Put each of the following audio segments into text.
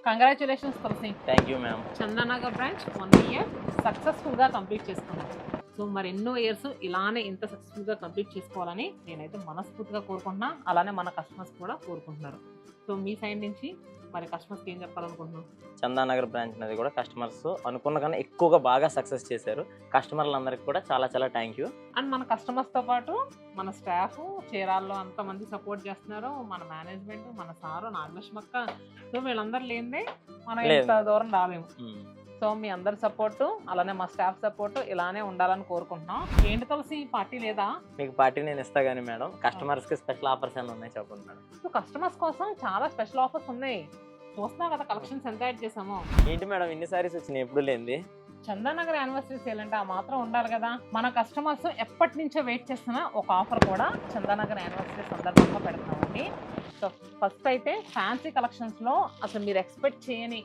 Congratulations Tulasi. Thank you ma'am. Chandanagar branch 1 year సక్సెస్ఫుల్గా complete చేసుకున్నాం. So మరి ఎన్నో ఇయర్స్ ఇలానే ఇంత సక్సెస్ఫుల్గా కంప్లీట్ చేసుకోవాలని నేనైతే మనస్ఫూర్తిగా కోరుకుంటున్నా. అలానే మన కస్టమర్స్ కూడా కోరుకుంటున్నారు. సో మీ సైడ్ నుంచి మరి కస్టమర్స్కి ఏం చెప్పాలనుకుంటున్నాం? చందానగర్ బ్రాంచ్ అనేది కూడా కస్టమర్స్ అనుకున్న కన్నా ఎక్కువగా బాగా సక్సెస్ చేశారు. కస్టమర్లందరికీ కూడా చాలా చాలా థ్యాంక్ యూ. అండ్ మన కస్టమర్స్తో పాటు మన స్టాఫ్ చీరాల్లో అంతమంది సపోర్ట్ చేస్తున్నారు. మన మేనేజ్మెంట్, మన సారు నాగలక్ష్మక్క. సో వీళ్ళందరూ లేనిదే మనం ఇంత దూరం రాలేము. సో మీ అందరి సపోర్టు అలానే మా స్టాఫ్ సపోర్టు ఇలానే ఉండాలని కోరుకుంటున్నాం. ఏంటి తులసి, పార్టీ లేదా? మీకు పార్టీ నేను ఇస్తా కానీ మేడం, కస్టమర్స్కి స్పెషల్ ఆఫర్స్ ఏమైనా ఉన్నాయి చెప్పండి మేడం. సో కస్టమర్స్ కోసం చాలా స్పెషల్ ఆఫర్స్ ఉన్నాయి. చూస్తున్నావు కదా కలెక్షన్స్ ఎంత యాడ్ చేసామో. ఏంటి మేడం ఇన్ని సారీస్ వచ్చినాయి, ఎప్పుడు లేనిది? చందానగర్ యానివర్సరీ సేల్ అంటే ఆ మాత్రం ఉండాలి కదా. మన కస్టమర్స్ ఎప్పటి నుంచో వెయిట్ చేస్తున్న ఒక ఆఫర్ కూడా చందానగర్ యానివర్సరీ సందర్భంగా పెడుతున్నామండి. సో ఫస్ట్ అయితే ఫ్యాన్సీ కలెక్షన్స్లో అసలు మీరు ఎక్స్పెక్ట్ చేయని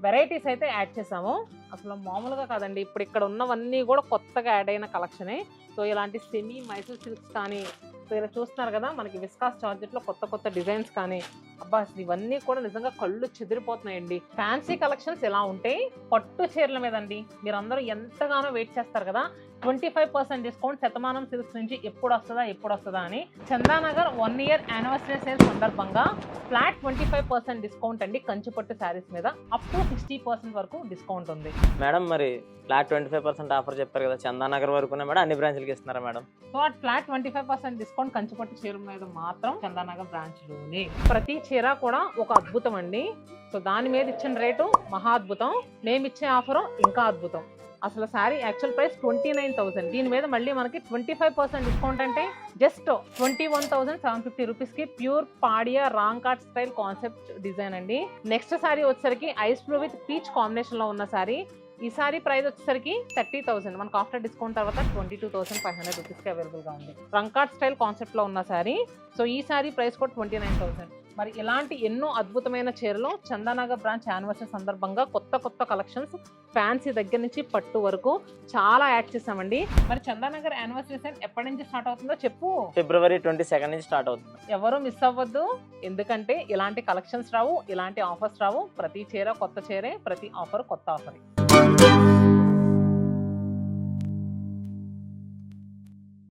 వెరైటీస్ అయితే యాడ్ చేసాము. అసలు మామూలుగా కాదండి, ఇప్పుడు ఇక్కడ ఉన్నవన్నీ కూడా కొత్తగా యాడ్ అయిన కలెక్షనే. సో ఇలాంటి సెమీ మైసూర్ సిల్క్స్ కానీ, సో ఇలా చూస్తున్నారు కదా మనకి విస్కాస్ జార్జెట్లో కొత్త కొత్త డిజైన్స్ కానీ, అబ్బా అసలు ఇవన్నీ కూడా నిజంగా కళ్ళు చెదిరిపోతున్నాయండి. ఫ్యాన్సీ కలెక్షన్స్ ఎలా ఉంటాయి, పట్టు చీరల మీదండి. మీరందరూ ఎంతగానో వెయిట్ చేస్తారు కదా 25% డిస్కౌంట్ శతమానం సిల్క్స్ నుంచి ఎప్పుడు వస్తుందా అని. చందానగర్ 1 year యానివర్సరీ సేల్ సందర్భంగా ఫ్లాట్ 25% డిస్కౌంట్ అండి. కంచిపట్టు శారీస్ మీద అప్ టు 60% వరకు డిస్కౌంట్ ఉంది మేడం. మరి ఫ్లాట్ 25% ఆఫర్ చెప్పారు కదా, చందానగర్ వరకు మేడం అన్ని బ్రాంచ్లకి ఇస్తున్నారా madam? So at flat 25% discount కంచిపట్టు చీర మీద మాత్రం చందానగర్ బ్రాంచ్ లోనే. ప్రతి చీర కూడా ఒక అద్భుతం అండి. సో దాని మీద ఇచ్చిన రేటు మహా అద్భుతం, మేము ఇచ్చే ఆఫర్ ఇంకా అద్భుతం. అసలు శారీ యాక్చువల్ ప్రైస్ 29,000, దీని మీద మళ్ళీ మనకి 25% డిస్కౌంట్ అంటే జస్ట్ 21,750 రూపీస్కి ప్యూర్ పాడియా రాంగ్ కార్డ్ స్టైల్ కాన్సెప్ట్ డిజైన్ అండి. నెక్స్ట్ శారీ వచ్చేసరికి ఐస్ బ్లూ విత్ పీచ్ కాంబినేషన్లో ఉన్న శారీ. ఈ సారీ ప్రైస్ వచ్చేసరికి 30,000, మనకు ఆఫ్టర్ డిస్కౌంట్ తర్వాత 22,500 రూపీస్కి అవైలబుల్గా ఉంది. రంకాట్ స్టైల్ కాన్సెప్ట్లో ఉన్న శారీ. సో ఈ శారీ ప్రైస్ కూడా 29,000. మరి ఇలాంటి ఎన్నో అద్భుతమైన చీరలు చందానగర్ బ్రాంచ్ యానివర్సరీ సందర్భంగా కొత్త కొత్త కలెక్షన్స్ ఫ్యాన్సీ దగ్గర నుంచి పట్టు వరకు చాలా యాడ్ చేసామండి. మరి చందానగర్ యానివర్సరీ సేల్ ఎప్పటి నుంచి స్టార్ట్ అవుతుందో చెప్పు. February 22 నుంచి స్టార్ట్ అవుతుంది. ఎవరు మిస్ అవ్వద్దు, ఎందుకంటే ఇలాంటి కలెక్షన్స్ రావు, ఇలాంటి ఆఫర్స్ రావు. ప్రతి చీర కొత్త చీరే, ప్రతి ఆఫర్ కొత్త ఆఫర్.